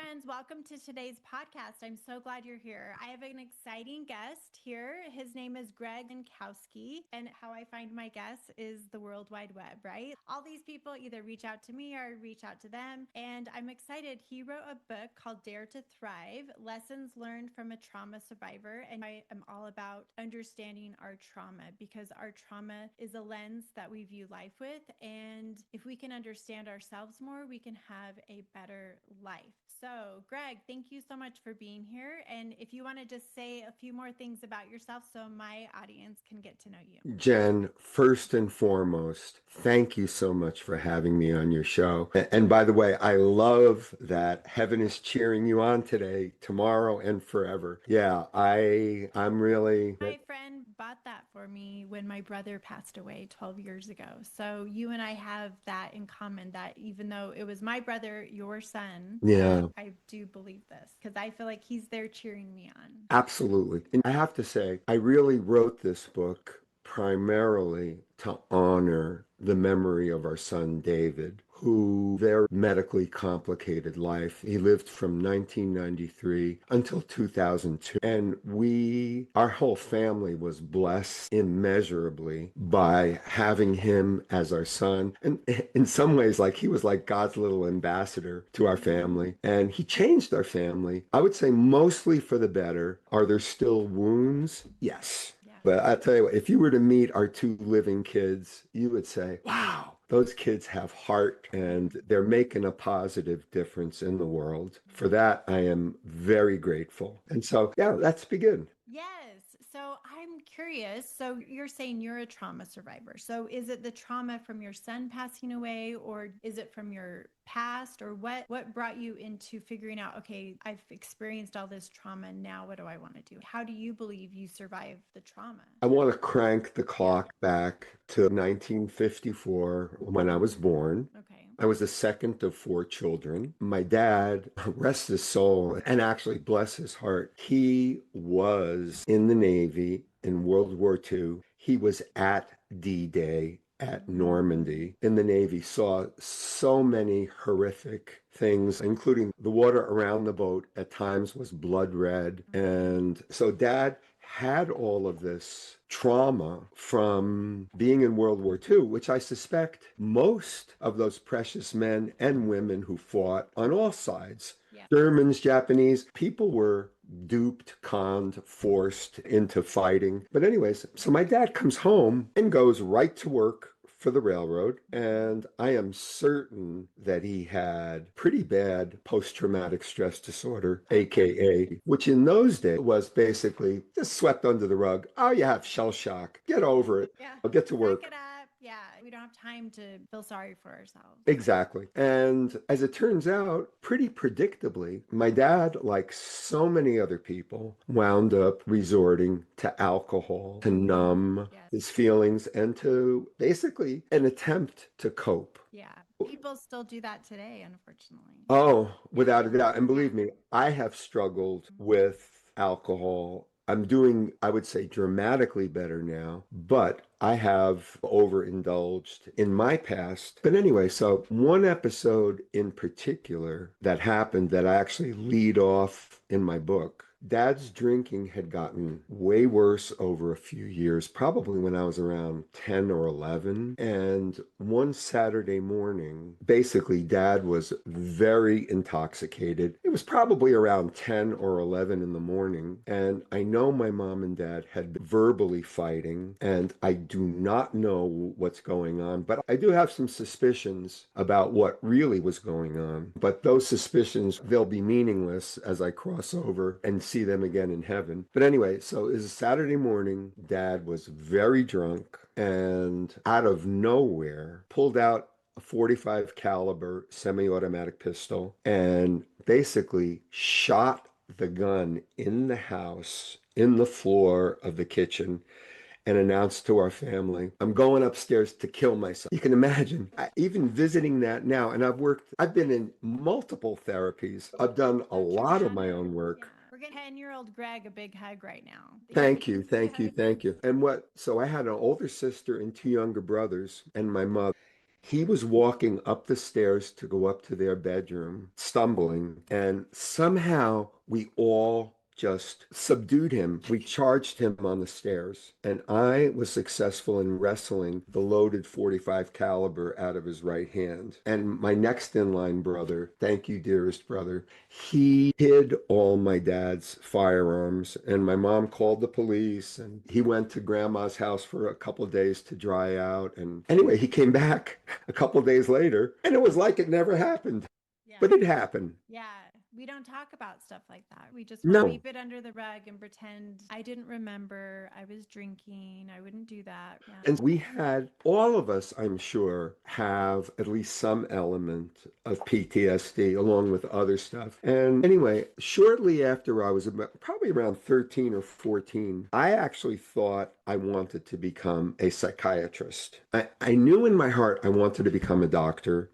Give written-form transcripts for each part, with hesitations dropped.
friends. Welcome to today's podcast. I'm so glad you're here. I have an exciting guest here. His name is Greg Encowski, and how I find my guests is the World Wide Web, right? All these people either reach out to me or reach out to them, and I'm excited. He wrote a book called Dare to Thrive, Lessons Learned from a Trauma Survivor, and I am all about understanding our trauma because our trauma is a lens that we view life with, and if we can understand ourselves more, we can have a better life. So, Greg, thank you so much for being here. And if you want to just say a few more things about yourself so my audience can get to know you. Jen, first and foremost, thank you so much for having me on your show. And by the way, I love that heaven is cheering you on today, tomorrow, and forever. Yeah, I'm really... My friend bought that for me when my brother passed away 12 years ago. So you and I have that in common, that even though it was my brother, your son, Yeah, I do believe this because I feel like he's there cheering me on. absolutely. And I have to say, I really wrote this book primarily to honor the memory of our son David, who very medically complicated life. He lived from 1993 until 2002. And our whole family was blessed immeasurably by having him as our son. And in some ways, like he was like God's little ambassador to our family. And he changed our family, I would say mostly for the better. Are there still wounds? Yes. But I tell you what, if you were to meet our two living kids, you would say, wow, those kids have heart and they're making a positive difference in the world. For that, I am very grateful. And so, yeah, let's begin. Yes. So I'm curious. So you're saying you're a trauma survivor. So is it the trauma from your son passing away, or is it from your past, or what brought you into figuring out, okay, I've experienced all this trauma. Now what do I want to do? How do you believe you survived the trauma? I want to crank the clock back to 1954 when I was born. Okay. I was the second of four children. My dad, rest his soul, and actually bless his heart, he was in the Navy in World War II. He was at D-Day at Normandy in the Navy, saw so many horrific things, including the water around the boat at times was blood red. And so Dad had all of this trauma from being in World War II, which I suspect most of those precious men and women who fought on all sides, Germans, Japanese, people were duped, conned, forced into fighting. But anyways, so my dad comes home and goes right to work for the railroad, and I am certain that he had pretty bad post-traumatic stress disorder, aka, which in those days was basically just swept under the rug. Oh, you have shell shock. Get over it. Yeah. I'll get to work. Suck it up. Yeah. We don't have time to feel sorry for ourselves. Exactly. And as it turns out, pretty predictably, my dad, like so many other people, wound up resorting to alcohol to numb his feelings and to basically an attempt to cope. Yeah. People still do that today, unfortunately. Oh, without a doubt. And believe me, I have struggled with alcohol. I'm doing, I would say, dramatically better now, but I have overindulged in my past. But anyway, so one episode in particular that happened that I actually lead off in my book. Dad's drinking had gotten way worse over a few years, probably when I was around 10 or 11. And one Saturday morning, basically, Dad was very intoxicated. It was probably around 10 or 11 in the morning. And I know my mom and dad had been verbally fighting, and I do not know what's going on, but I do have some suspicions about what really was going on. But those suspicions, they'll be meaningless as I cross over and see them again in heaven. But anyway, so it was a Saturday morning. Dad was very drunk and out of nowhere pulled out a 45 caliber semi-automatic pistol and basically shot the gun in the house, in the floor of the kitchen, and announced to our family, I'm going upstairs to kill myself. You can imagine, even visiting that now, and I've been in multiple therapies. I've done a lot of my own work. We're getting 10-year-old Greg a big hug right now. Thank you, thank you, thank you. And so I had an older sister and two younger brothers and my mother. He was walking up the stairs to go up to their bedroom, stumbling, and somehow we all just subdued him. We charged him on the stairs, and I was successful in wrestling the loaded 45 caliber out of his right hand. And my next in line brother, thank you, dearest brother, he hid all my dad's firearms, and my mom called the police, and he went to grandma's house for a couple of days to dry out. And anyway, he came back a couple of days later, and it was like it never happened, Yeah. but it happened. Yeah. We don't talk about stuff like that. We just No. sweep it under the rug and pretend I didn't remember. I was drinking. I wouldn't do that. Yeah. And we had, all of us, I'm sure, have at least some element of PTSD along with other stuff. And anyway, shortly after I was probably around 13 or 14, I actually thought I wanted to become a psychiatrist. I knew in my heart I wanted to become a doctor.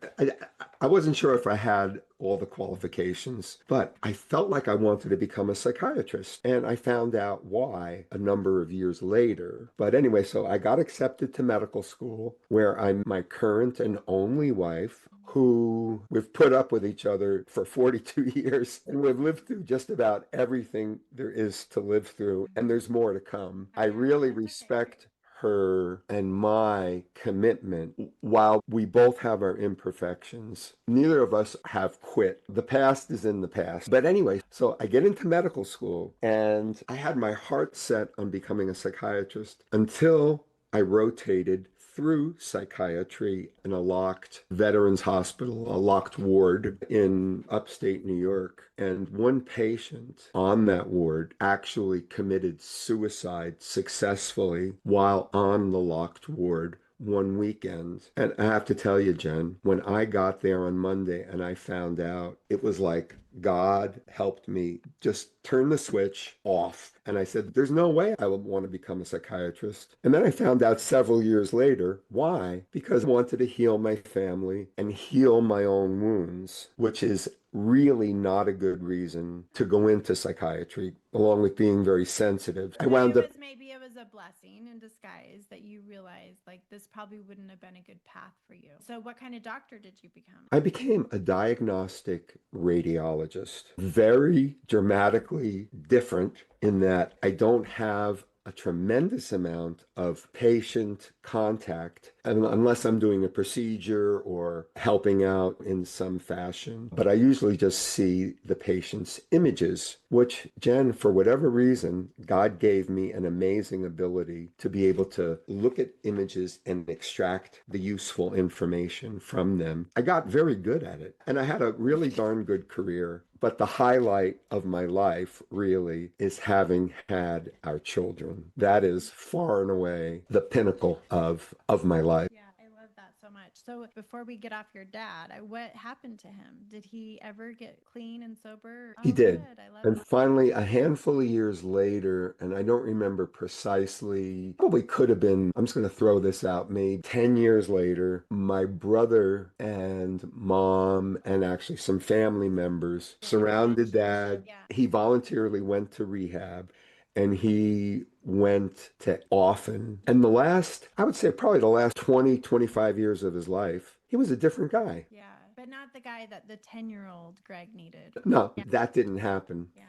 I wasn't sure if I had all the qualifications, but I felt like I wanted to become a psychiatrist. And I found out why a number of years later. But anyway, so I got accepted to medical school, where I'm my current and only wife, who we've put up with each other for 42 years. And we've lived through just about everything there is to live through. And there's more to come. I really respect her and my commitment. While we both have our imperfections, neither of us have quit. The past is in the past. But anyway, so I get into medical school, and I had my heart set on becoming a psychiatrist until I rotated through psychiatry in a locked veterans hospital, a locked ward in upstate New York. And one patient on that ward actually committed suicide successfully while on the locked ward one weekend. And I have to tell you, Jen, when I got there on Monday and I found out, it was like God helped me just turn the switch off. And I said, there's no way I would want to become a psychiatrist. And then I found out several years later, why? Because I wanted to heal my family and heal my own wounds, which is really not a good reason to go into psychiatry, along with being very sensitive. I wound up. Maybe it was a blessing in disguise that you realized like this probably wouldn't have been a good path for you. So what kind of doctor did you become? I became a diagnostic radiologist. Very dramatically different in that I don't have a tremendous amount of patient contact unless I'm doing a procedure or helping out in some fashion. But I usually just see the patient's images, which, Jen, for whatever reason, God gave me an amazing ability to be able to look at images and extract the useful information from them. I got very good at it, and I had a really darn good career. But the highlight of my life really is having had our children. That is far and away the pinnacle of my life. Yeah, I love that so much. So before we get off your dad, what happened to him? Did he ever get clean and sober? He did. Good. I love And that. finally, a handful of years later, and I don't remember precisely, probably could have been, I'm just going to throw this out, maybe 10 years later, my brother and mom and actually some family members surrounded Dad. Yeah. He voluntarily went to rehab. And he went to often. And I would say probably the last 20, 25 years of his life, he was a different guy. Yeah. But not the guy that the 10-year-old Greg needed. No, Yeah. that didn't happen. Yeah.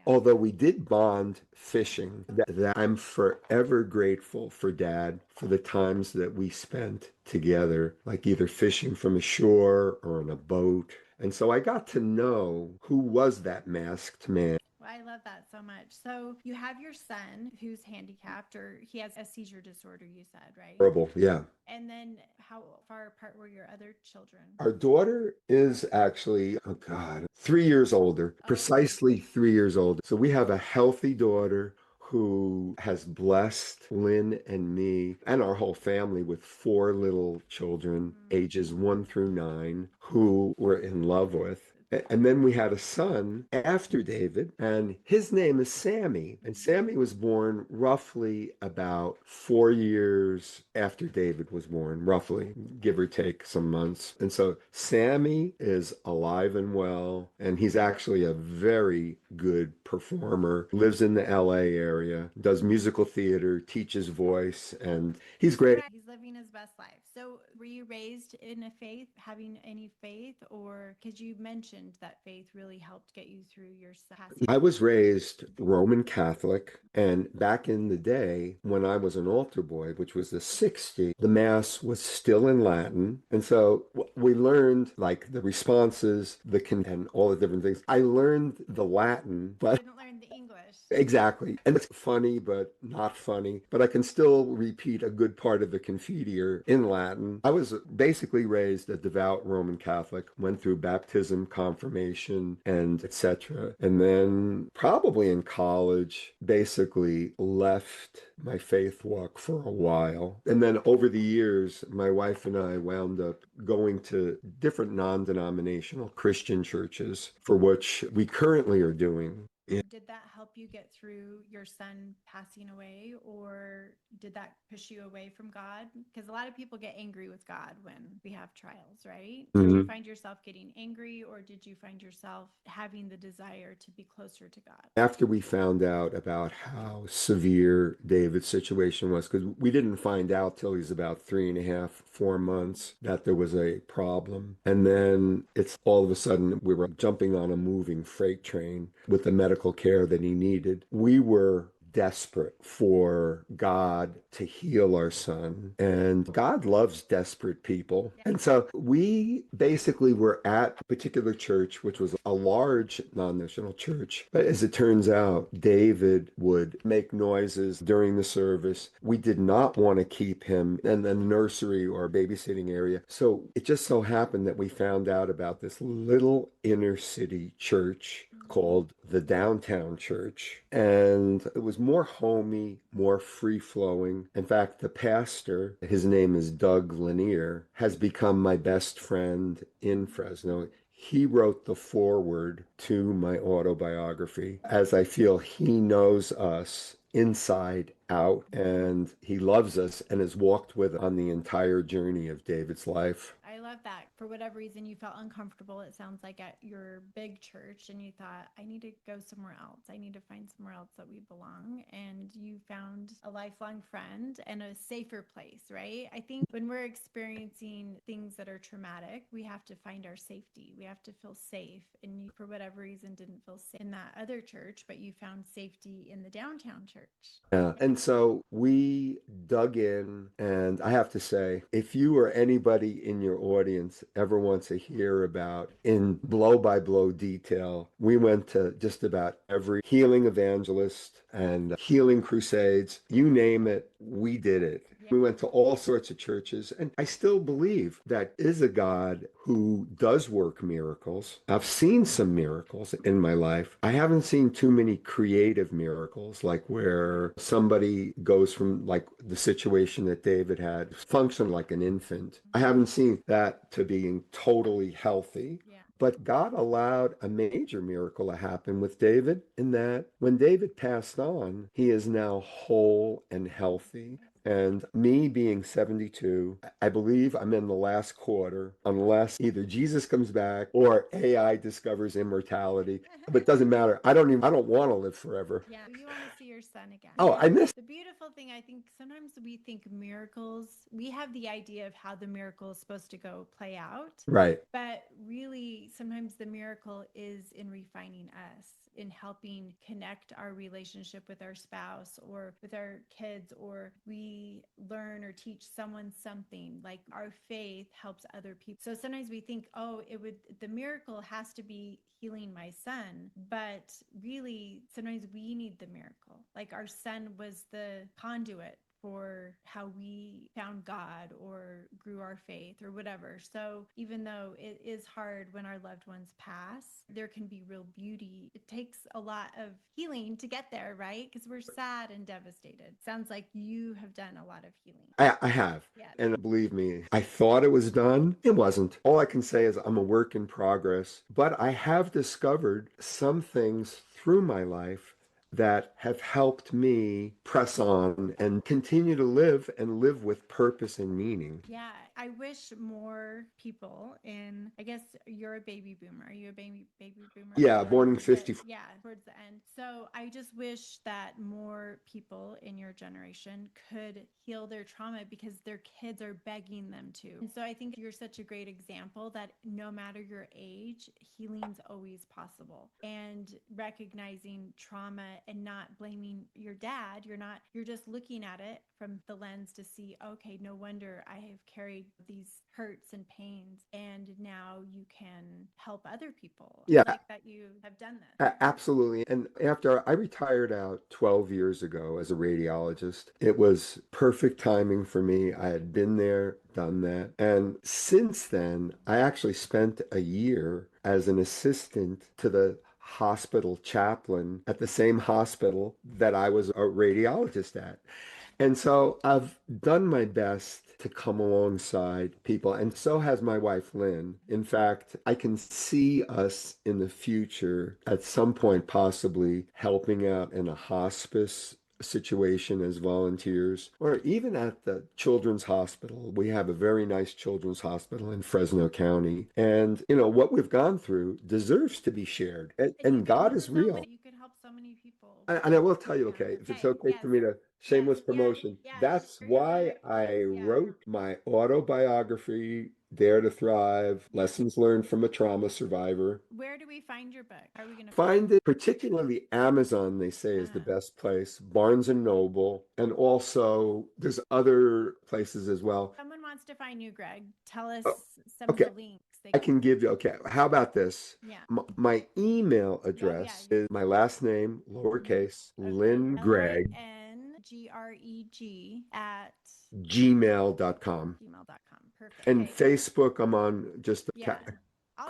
Although we did bond fishing, that I'm forever grateful for Dad for the times that we spent together, like either fishing from a shore or on a boat. And so I got to know who was that masked man. Well, I love that so much. So you have your son who's handicapped, or he has a seizure disorder, you said, right? Horrible, yeah. And then how far apart were your other children? Our daughter is actually, oh God, 3 years older, precisely 3 years older. So we have a healthy daughter who has blessed Lynn and me and our whole family with 4 little children, ages 1 through 9, who we're in love with. And then we had a son after David, and his name is Sammy. And Sammy was born roughly about 4 years after David was born, roughly, give or take some months. And so Sammy is alive and well, and he's actually a very good performer, lives in the LA area, does musical theater, teaches voice, and he's great. He's living his best life. So Were you raised in a faith, having any faith, or because you mentioned that faith really helped get you through your past? I was raised Roman Catholic, and back in the day when I was an altar boy, which was the 60s, the Mass was still in Latin. And so we learned like the responses, and all the different things. I learned the Latin, but Didn't learn the English. exactly. And it's funny, but not funny. But I can still repeat a good part of the Confiteor in Latin. I was basically raised a devout Roman Catholic, went through baptism, confirmation, and etc. And then probably in college, basically left my faith walk for a while. And then over the years, my wife and I wound up going to different non-denominational Christian churches, for which we currently are doing. Did that help you get through your son passing away, or did that push you away from God? Because a lot of people get angry with God when we have trials, right? Did you find yourself getting angry, or did you find yourself having the desire to be closer to God? After we found out about how severe David's situation was, because we didn't find out till he was about 3.5, 4 months that there was a problem. And then it's all of a sudden we were jumping on a moving freight train with the medical care that he needed. We were desperate for God to heal our son. And God loves desperate people. And so we basically were at a particular church, which was a large non-national church. But as it turns out, David would make noises during the service. We did not want to keep him in the nursery or babysitting area. So it just so happened that we found out about this little inner city church called the Downtown Church. And it was more homey, more free-flowing. In fact, the pastor, his name is Doug Lanier, has become my best friend in Fresno. He wrote the foreword to my autobiography, as I feel he knows us inside out, and he loves us and has walked with us on the entire journey of David's life. I love that. For whatever reason, you felt uncomfortable, it sounds like, at your big church, and you thought, I need to go somewhere else. I need to find somewhere else that we belong. And you found a lifelong friend and a safer place, right? I think when we're experiencing things that are traumatic, we have to find our safety. We have to feel safe. And you, for whatever reason, didn't feel safe in that other church, but you found safety in the downtown church. Yeah. And so we dug in, and I have to say, if you or anybody in your audience ever wants to hear about in blow by blow detail, we went to just about every healing evangelist and healing crusades, you name it, we did it. We went to all sorts of churches, and I still believe that is a God who does work miracles. I've seen some miracles in my life. I haven't seen too many creative miracles, like where somebody goes from like the situation that David had, function like an infant. I haven't seen that to being totally healthy. But God allowed a major miracle to happen with David in that when David passed on, he is now whole and healthy. And me being 72, I believe I'm in the last quarter, unless either Jesus comes back or AI discovers immortality. But it doesn't matter. I don't want to live forever. Yeah, you want to see your son again. Oh, I missed. The beautiful thing, I think sometimes we think miracles, we have the idea of how the miracle is supposed to go play out. Right. But really, sometimes the miracle is in refining us, in helping connect our relationship with our spouse or with our kids, or we learn or teach someone something, like our faith helps other people. So sometimes we think, oh, the miracle has to be healing my son, but really sometimes we need the miracle. Like our son was the conduit for how we found God or grew our faith or whatever. So even though it is hard when our loved ones pass, there can be real beauty. It takes a lot of healing to get there, right? Because we're sad and devastated. Sounds like you have done a lot of healing. I have. Yeah. And believe me, I thought it was done. It wasn't. All I can say is I'm a work in progress, but I have discovered some things through my life that have helped me press on and continue to live and live with purpose and meaning. Yeah, I wish more people I guess you're a baby boomer. Are you a baby boomer? Yeah, born in 54. Yeah, towards the end. So I just wish that more people in your generation could heal their trauma because their kids are begging them to. And so I think you're such a great example that no matter your age, healing's always possible. And recognizing trauma and not blaming your dad, you're just looking at it from the lens to see, okay, no wonder I have carried these hurts and pains, and now you can help other people. Yeah. I like that you have done this. Absolutely. And after I retired out 12 years ago as a radiologist, it was perfect timing for me. I had been there, done that. And since then, I actually spent a year as an assistant to the hospital chaplain at the same hospital that I was a radiologist at. And so I've done my best to come alongside people, and so has my wife, Lynn. In fact, I can see us in the future at some point possibly helping out in a hospice situation as volunteers, or even at the children's hospital. We have a very nice children's hospital in Fresno County. And, what we've gone through deserves to be shared. And God is real. You could help so many people. And I will tell you, okay, if it's okay for me to shameless promotion, that's why I wrote my autobiography, Dare to Thrive, Lessons Learned from a Trauma Survivor. Where do we find your book? How are we going to find it? Particularly Amazon, they say, is the best place, Barnes and Noble, and also there's other places as well. Someone wants to find you, Greg. Tell us some okay. of the links. I can give you, okay, how about this? Yeah. My email address is my last name, lowercase, Lynn Greg, LYNGREG at gmail.com. Perfect. And Facebook, I'm on just Greg. I'll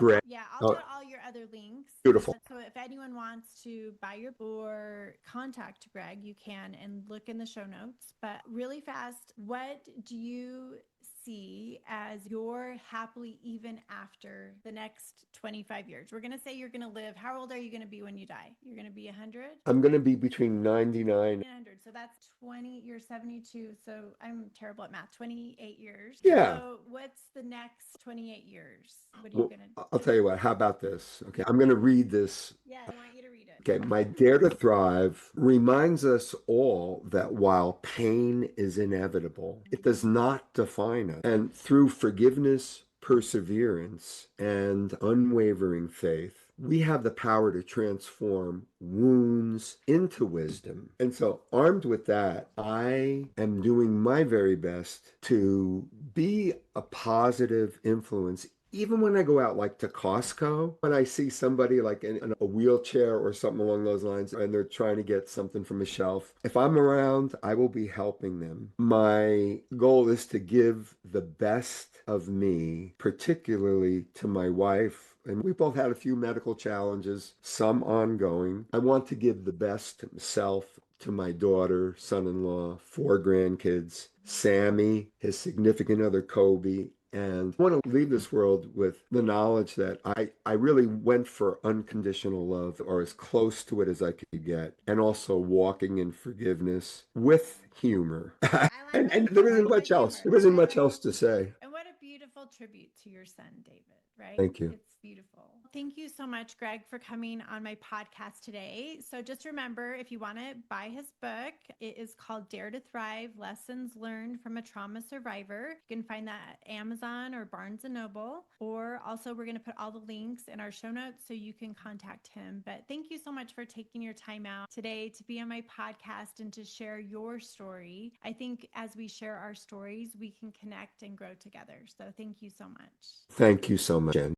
put all your other links. Beautiful. So if anyone wants to buy your book or contact Greg, you can, and look in the show notes. But really fast, what do you see as your happily even after the next 25 years? We're going to say you're going to live. How old are you going to be when you die? You're going to be 100? I'm going to be between 99 and 100. So that's 20, you're 72. So I'm terrible at math. 28 years. Yeah. So what's the next 28 years? What are you going to do? I'll tell you what, how about this? Okay, I'm going to read this. Yeah, I want you to read it. Okay, my Dare to Thrive reminds us all that while pain is inevitable, it does not define us. And through forgiveness, perseverance, and unwavering faith, we have the power to transform wounds into wisdom. And so, armed with that, I am doing my very best to be a positive influence. Even when I go out like to Costco, when I see somebody like in a wheelchair or something along those lines, and they're trying to get something from a shelf, if I'm around, I will be helping them. My goal is to give the best of me, particularly to my wife. And we both had a few medical challenges, some ongoing. I want to give the best to myself, to my daughter, son-in-law, 4 grandkids, Sammy, his significant other, Kobe. And I want to leave this world with the knowledge that I really went for unconditional love, or as close to it as I could get, and also walking in forgiveness with humor. And there isn't much else. There isn't much else to say. And what a beautiful tribute to your son, David, right? Thank you. It's beautiful. Thank you so much, Greg, for coming on my podcast today. So just remember, if you want to buy his book, it is called Dare to Thrive, Lessons Learned from a Trauma Survivor. You can find that at Amazon or Barnes & Noble. Or also, we're going to put all the links in our show notes so you can contact him. But thank you so much for taking your time out today to be on my podcast and to share your story. I think as we share our stories, we can connect and grow together. So thank you so much. Thank you so much, Jen.